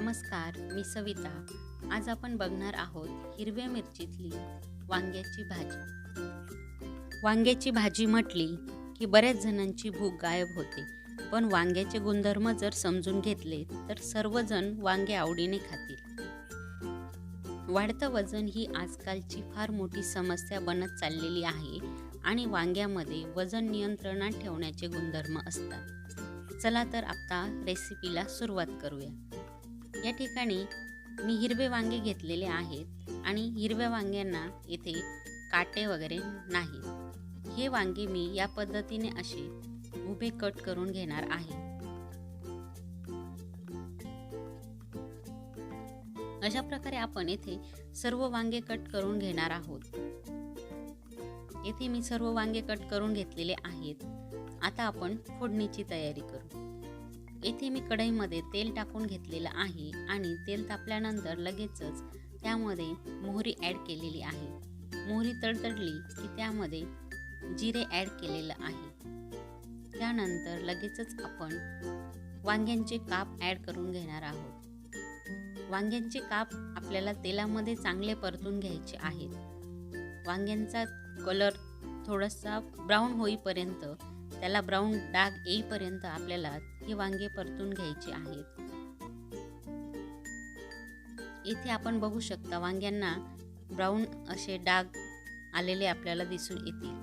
नमस्कार, मी सविता। आज आपण बघणार आहोत हिरव्या मिरचीतली वांग्याची भाजी। वांग्याची भाजी म्हटली की बऱ्याच जणांची भूक गायब होते, पण वांग्याचे गुणधर्म जर समजून घेतले तर सर्वजण वांगे आवडीने खातील। वाढतं वजन ही आजकालची फार मोठी समस्या बनत चाललेली आहे आणि वांग्यामध्ये वजन नियंत्रणात ठेवण्याचे गुणधर्म असतात। चला तर आता रेसिपीला सुरुवात करूया। या ठिकाणी मी हिरवे वांगे घेतलेले आहेत आणि हिरव्या वांग्यांना इथे काटे वगैरे नाहीत। हे वांगे मी या पद्धतीने असे उभे कट करून घेणार आहे। अशा प्रकारे आपण येथे सर्व वांगे कट करून घेणार आहोत। येथे मी सर्व वांगे कट करून घेतलेले आहेत। आता आपण फोडणीची तयारी करू। येथे मी कढईमध्ये तेल टाकून घेतलेलं आहे आणि तेल तापल्यानंतर लगेचच त्यामध्ये मोहरी ॲड केलेली आहे। मोहरी तडतडली की त्यामध्ये जिरे ॲड केलेलं आहे। त्यानंतर लगेचच आपण वांग्यांचे काप ॲड करून घेणार आहोत। वांग्यांचे काप आपल्याला तेलामध्ये चांगले परतून घ्यायचे आहेत। वांग्यांचा कलर थोडासा ब्राऊन होईपर्यंत, त्याला ब्राऊन डाग येईपर्यंत आपल्याला हे वांगे परतून घ्यायचे आहेत। इथे आपण बघू शकता वांग्यांना ब्राऊन असे डाग आलेले आपल्याला दिसून येतील।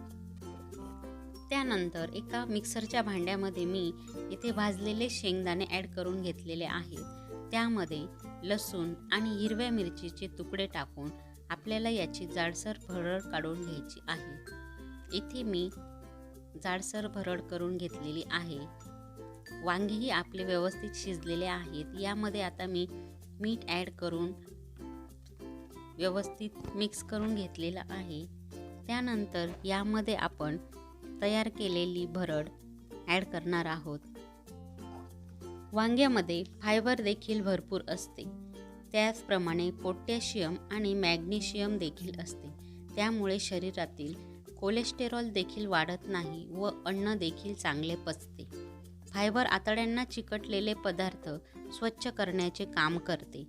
त्यानंतर एका मिक्सरच्या भांड्यामध्ये मी इथे भाजलेले शेंगदाणे ॲड करून घेतलेले आहेत। त्यामध्ये लसूण आणि हिरव्या मिरचीचे तुकडे टाकून आपल्याला याची जाडसर भरड काढून घ्यायची आहे। इथे मी जाडसर भरड करून घेतलेली आहे। वांगेही आपले व्यवस्थित शिजलेले आहेत। यामध्ये आता मी मीठ ॲड करून व्यवस्थित मिक्स करून घेतलेलं आहे। त्यानंतर यामध्ये आपण तयार केलेली भरड ॲड करणार आहोत। वांग्यामध्ये फायबर देखील भरपूर असते, त्याचप्रमाणे पोटॅशियम आणि मॅग्नेशियम देखील असते। त्यामुळे शरीरातील कोलेस्टेरॉल देखील वाढत नाही व अन्न देखील चांगले पचते। फायबर आतड्यांना चिकटलेले पदार्थ स्वच्छ करण्याचे काम करते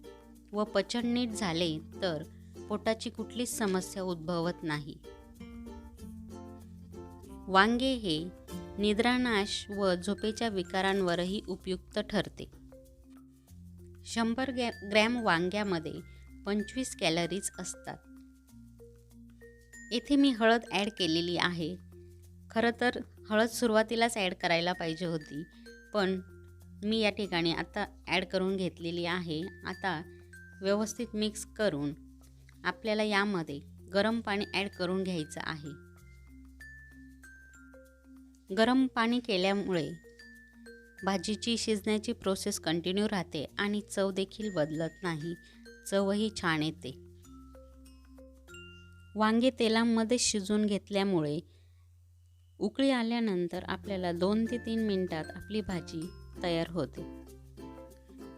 व पचन नीट झाले तर पोटाची कुठलीच समस्या उद्भवत नाही। वांगे हे निद्रानाश व झोपेच्या विकारांवरही उपयुक्त ठरते। 100 ग्रॅम वांग्यामध्ये 25 कॅलरीज असतात। येथे मी हळद ॲड केलेली आहे। खरं तर हळद सुरुवातीलाच ॲड करायला पाहिजे होती, पण मी या ठिकाणी आता ॲड करून घेतलेली आहे। आता व्यवस्थित मिक्स करून आपल्याला यामध्ये गरम पाणी ॲड करून घ्यायचं आहे। गरम पाणी केल्यामुळे भाजीची शिजण्याची प्रोसेस कंटिन्यू राहते आणि चव देखील बदलत नाही, चवही छान येते। वांगे तेलामध्ये शिजून घेतल्यामुळे उकळी आल्यानंतर आपल्याला 2 ते 3 मिनिटात आपली भाजी तयार होते।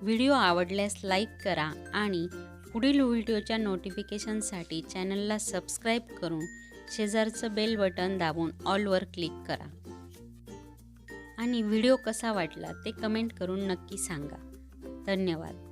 व्हिडिओ आवडल्यास लाईक करा आणि पुढील व्हिडिओच्या नोटिफिकेशनसाठी चॅनलला सबस्क्राईब करून शेजारचं बेल बटन दाबून ऑलवर क्लिक करा आणि व्हिडिओ कसा वाटला ते कमेंट करून नक्की सांगा। धन्यवाद।